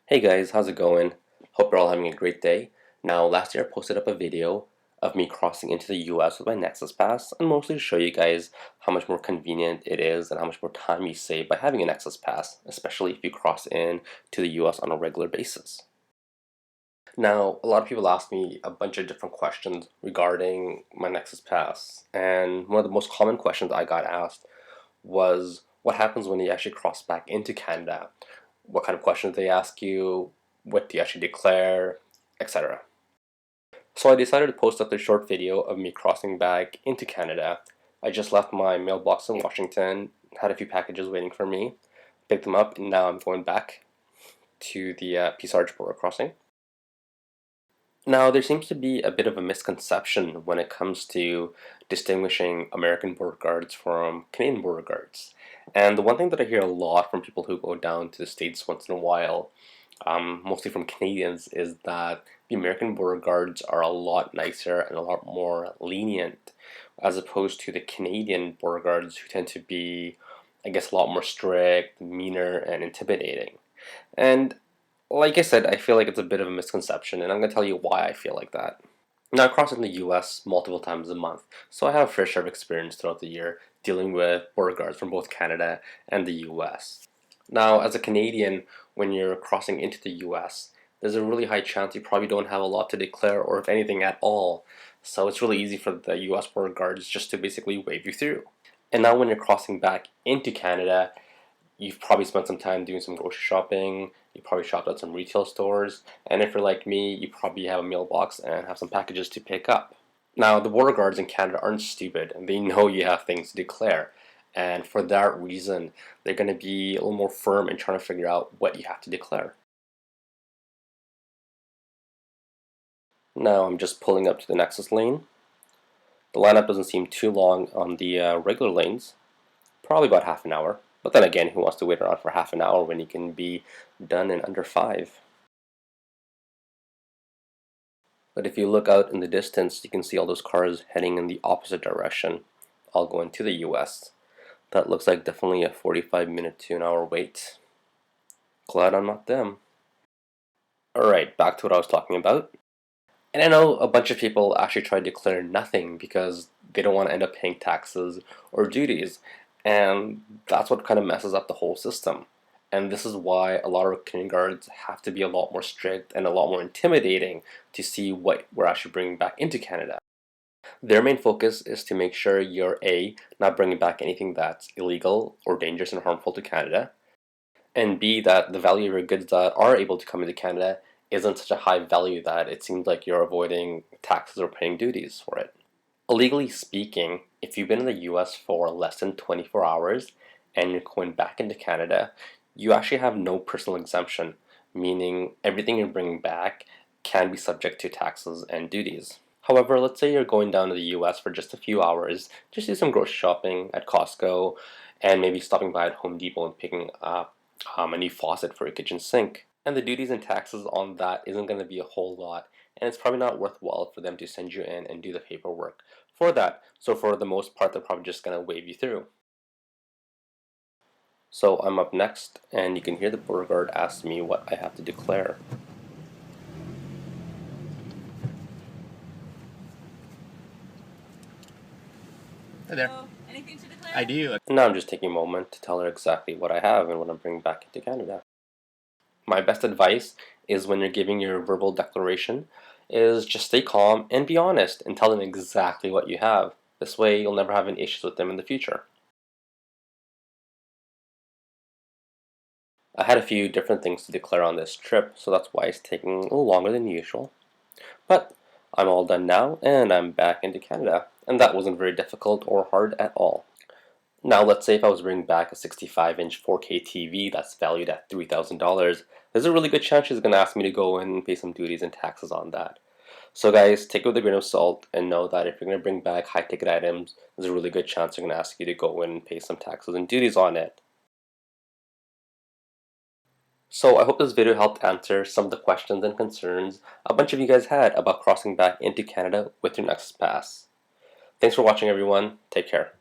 Hey guys, how's it going? Hope you're all having a great day. Now, last year I posted up a video of me crossing into the US with my Nexus Pass, and mostly to show you guys how much more convenient it is and how much more time you save by having a Nexus Pass, especially if you cross in to the US on a regular basis. Now, a lot of people ask me a bunch of different questions regarding my Nexus Pass, and one of the most common questions I got asked was what happens when you actually cross back into Canada? What kind of questions they ask you, what do you actually declare, etc. So I decided to post up a short video of me crossing back into Canada. I just left my mailbox in Washington, had a few packages waiting for me, picked them up, and now I'm going back to the Peace Arch border crossing. Now, there seems to be a bit of a misconception when it comes to distinguishing American border guards from Canadian border guards. And the one thing that I hear a lot from people who go down to the States once in a while, mostly from Canadians, is that the American border guards are a lot nicer and a lot more lenient, as opposed to the Canadian border guards who tend to be, I guess, a lot more strict, meaner, and intimidating. And like I said, I feel like it's a bit of a misconception, and I'm going to tell you why I feel like that. Now, I cross in the US multiple times a month, so I have a fair share of experience throughout the year dealing with border guards from both Canada and the US. Now, as a Canadian, when you're crossing into the US, there's a really high chance you probably don't have a lot to declare, or if anything at all. So it's really easy for the US border guards just to basically wave you through. And now, when you're crossing back into Canada, you've probably spent some time doing some grocery shopping, you probably shopped at some retail stores, and if you're like me, you probably have a mailbox and have some packages to pick up. Now, the border guards in Canada aren't stupid, and they know you have things to declare. And for that reason, they're going to be a little more firm in trying to figure out what you have to declare. Now, I'm just pulling up to the Nexus lane. The lineup doesn't seem too long on the regular lanes, probably about half an hour. But then again, who wants to wait around for half an hour when you can be done in under 5? But if you look out in the distance, you can see all those cars heading in the opposite direction, all going to the US. That looks like definitely a 45-minute to an hour wait. Glad I'm not them. Alright, back to what I was talking about. And I know a bunch of people actually try to declare nothing because they don't want to end up paying taxes or duties. And that's what kind of messes up the whole system. And this is why a lot of Canadian guards have to be a lot more strict and a lot more intimidating to see what we're actually bringing back into Canada. Their main focus is to make sure you're A, not bringing back anything that's illegal or dangerous and harmful to Canada, and B, that the value of your goods that are able to come into Canada isn't such a high value that it seems like you're avoiding taxes or paying duties for it. Legally speaking, if you've been in the US for less than 24 hours and you're going back into Canada, you actually have no personal exemption, meaning everything you're bringing back can be subject to taxes and duties. However, let's say you're going down to the US for just a few hours, just do some grocery shopping at Costco, and maybe stopping by at Home Depot and picking up a new faucet for your kitchen sink. And the duties and taxes on that isn't going to be a whole lot, and it's probably not worthwhile for them to send you in and do the paperwork for that. So for the most part, they're probably just going to wave you through. So I'm up next, and you can hear the border guard ask me what I have to declare. Hi there. Anything to declare? I do. And now I'm just taking a moment to tell her exactly what I have and what I'm bringing back into Canada. My best advice is when you're giving your verbal declaration is just stay calm and be honest and tell them exactly what you have. This way you'll never have any issues with them in the future. I had a few different things to declare on this trip, so that's why it's taking a little longer than usual. But I'm all done now and I'm back into Canada, and that wasn't very difficult or hard at all. Now, let's say if I was bringing back a 65-inch 4K TV that's valued at $3,000, there's a really good chance she's going to ask me to go in and pay some duties and taxes on that. So guys, take it with a grain of salt and know that if you're going to bring back high-ticket items, there's a really good chance they're going to ask you to go in and pay some taxes and duties on it. So I hope this video helped answer some of the questions and concerns a bunch of you guys had about crossing back into Canada with your NEXUS Pass. Thanks for watching everyone. Take care.